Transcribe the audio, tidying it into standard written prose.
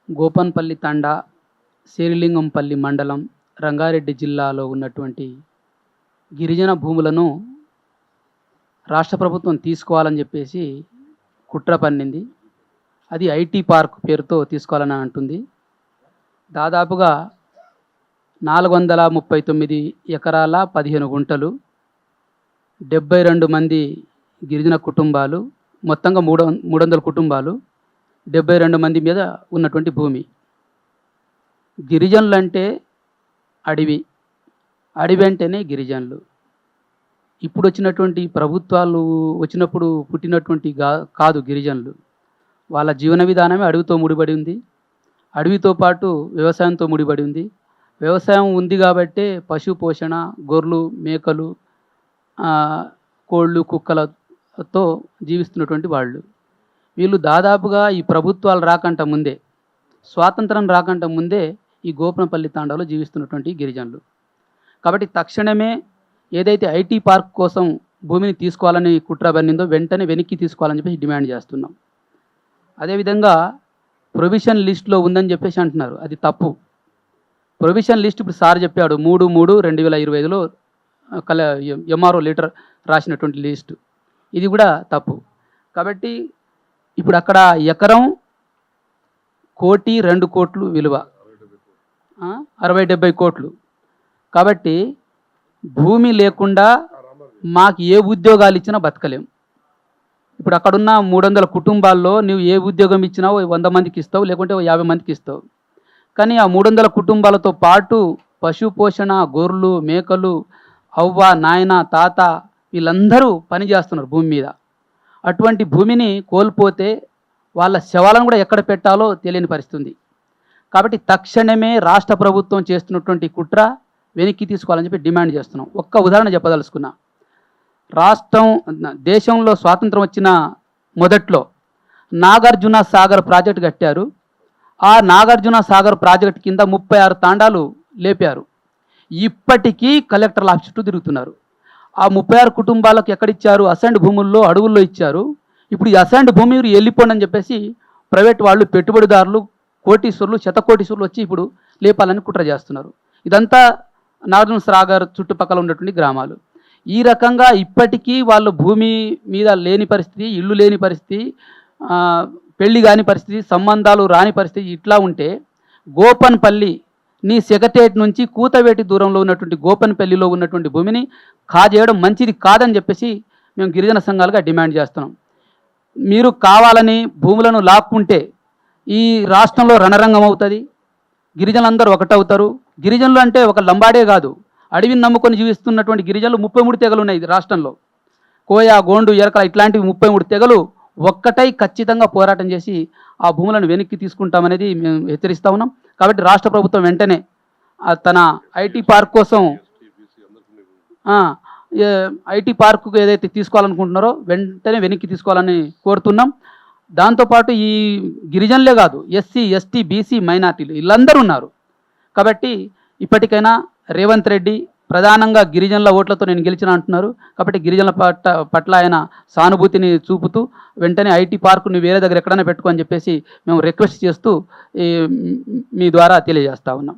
గోపన్పల్లి తండా, శేరిలింగంపల్లి మండలం, రంగారెడ్డి జిల్లాలో ఉన్నటువంటి గిరిజన భూములను రాష్ట్ర ప్రభుత్వం తీసుకోవాలని చెప్పేసి కుట్ర పన్నింది. అది ఐటీ పార్క్ పేరుతో తీసుకోవాలని అంటుంది. దాదాపుగా 439 ఎకరాల 15 గుంటలు, 72 మంది గిరిజన కుటుంబాలు, మొత్తంగా 300 కుటుంబాలు, 72 మంది మీద ఉన్నటువంటి భూమి. గిరిజనులు అంటే అడవి, అడవి అంటేనే గిరిజనులు. ఇప్పుడు వచ్చినటువంటి ప్రభుత్వాలు వచ్చినప్పుడు పుట్టినటువంటి కాదు గిరిజనులు. వాళ్ళ జీవన విధానమే అడవితో ముడిపడి ఉంది. అడవితో పాటు వ్యవసాయంతో ముడిపడి ఉంది. వ్యవసాయం ఉంది కాబట్టే పశు పోషణ, గొర్రెలు, మేకలు, కోళ్ళు, కుక్కలతో జీవిస్తున్నటువంటి వాళ్ళు. వీళ్ళు దాదాపుగా ఈ ప్రభుత్వాలు రాకంట ముందే, స్వాతంత్రం రాకంట ముందే ఈ గోపనపల్లి తాండాలో జీవిస్తున్నటువంటి గిరిజనులు. కాబట్టి తక్షణమే ఏదైతే ఐటీ పార్క్ కోసం భూమిని తీసుకోవాలని కుట్ర బన్నిందో వెంటనే వెనక్కి తీసుకోవాలని చెప్పేసి డిమాండ్ చేస్తున్నాం. అదేవిధంగా ప్రొవిషన్ లిస్ట్లో ఉందని చెప్పేసి అంటున్నారు, అది తప్పు. ప్రొవిషన్ లిస్ట్ ఇప్పుడు సార్ చెప్పాడు 3/3/2025లో ఎంఆర్ఓ లెటర్ రాసినటువంటి లిస్టు, ఇది కూడా తప్పు. కాబట్టి ఇప్పుడు అక్కడ ఎకరం 1,02,00,00,000 విలువ, 60-70 కోట్లు. కాబట్టి భూమి లేకుండా మాకు ఏ ఉద్యోగాలు ఇచ్చినా బతకలేం. ఇప్పుడు అక్కడున్న 300 కుటుంబాల్లో నువ్వు ఏ ఉద్యోగం ఇచ్చినావు 100 మందికి ఇస్తావు, లేకుంటే 50 మందికి ఇస్తావు. కానీ ఆ 300 కుటుంబాలతో పాటు పశు పోషణ, గొర్రెలు, మేకలు, అవ్వ, నాయన, తాత వీళ్ళందరూ పని చేస్తున్నారు భూమి మీద. అటువంటి భూమిని కోల్పోతే వాళ్ళ శవాలను కూడా ఎక్కడ పెట్టాలో తెలియని పరిస్థితి. కాబట్టి తక్షణమే రాష్ట్ర ప్రభుత్వం చేస్తున్నటువంటి కుట్ర వెనక్కి తీసుకోవాలని చెప్పి డిమాండ్ చేస్తున్నాం. ఒక్క ఉదాహరణ చెప్పదలుచుకున్నా. దేశంలో స్వాతంత్రం వచ్చిన మొదట్లో నాగార్జున సాగర్ ప్రాజెక్టు కట్టారు. ఆ నాగార్జున సాగర్ ప్రాజెక్టు కింద 36 తాండాలు లేపారు. ఇప్పటికీ కలెక్టర్ల ఆఫీస్ చుట్టూ తిరుగుతున్నారు. ఆ 36 కుటుంబాలకు ఎక్కడిచ్చారు? అసైన్డ్ భూముల్లో, అడవుల్లో ఇచ్చారు. ఇప్పుడు ఈ అసైన్డ్ భూమి వెళ్ళిపోండి అని చెప్పేసి ప్రైవేట్ వాళ్ళు, పెట్టుబడిదారులు, కోటీశ్వరులు, శతకోటీశ్వరులు వచ్చి ఇప్పుడు లేపాలని కుట్ర చేస్తున్నారు. ఇదంతా నాగార్జున సాగర్ చుట్టుపక్కల ఉన్నటువంటి గ్రామాలు. ఈ రకంగా ఇప్పటికీ వాళ్ళు భూమి మీద లేని పరిస్థితి, ఇల్లు లేని పరిస్థితి, పెళ్లి కాని పరిస్థితి, సంబంధాలు రాని పరిస్థితి ఇట్లా ఉంటే గోపన్పల్లి నీ సెక్రటేరియట్ నుంచి కూతవేటి దూరంలో ఉన్నటువంటి గోపన్పల్లిలో ఉన్నటువంటి భూమిని కాజేయడం మంచిది కాదని చెప్పేసి మేము గిరిజన సంఘాలుగా డిమాండ్ చేస్తున్నాం. మీరు కావాలని భూములను లాక్కుంటే ఈ రాష్ట్రంలో రణరంగం అవుతుంది. గిరిజనులందరూ ఒకటవుతారు. గిరిజనులు అంటే ఒక లంబాడే కాదు, అడవిని నమ్ముకొని జీవిస్తున్నటువంటి గిరిజనులు 33 తెగలు ఉన్నాయి రాష్ట్రంలో. కోయ, గోండు, ఎరకల ఇట్లాంటివి 33 తెగలు ఒక్కటై ఖచ్చితంగా పోరాటం చేసి ఆ భూములను వెనక్కి తీసుకుంటామనేది మేము హెచ్చరిస్తూ ఉన్నాం. కాబట్టి రాష్ట్ర ప్రభుత్వం వెంటనే తన ఐటీ పార్క్ కోసం ఐటీ పార్కు ఏదైతే తీసుకోవాలనుకుంటున్నారో వెంటనే వెనక్కి తీసుకోవాలని కోరుతున్నాం. దాంతోపాటు ఈ గిరిజనులే కాదు, ఎస్సీ, ఎస్టీ, బీసీ, మైనార్టీలు వీళ్ళందరూ ఉన్నారు. కాబట్టి ఇప్పటికైనా రేవంత్ రెడ్డి ప్రధానంగా గిరిజనుల ఓట్లతో నేను గెలిచిన అంటున్నారు. కాబట్టి గిరిజనుల పట్ల ఆయన సానుభూతిని చూపుతూ వెంటనే ఐటీ పార్కు నువ్వు వేరే దగ్గర ఎక్కడైనా పెట్టుకో అని చెప్పేసి మేము రిక్వెస్ట్ చేస్తూ మీ ద్వారా తెలియజేస్తా ఉన్నాం.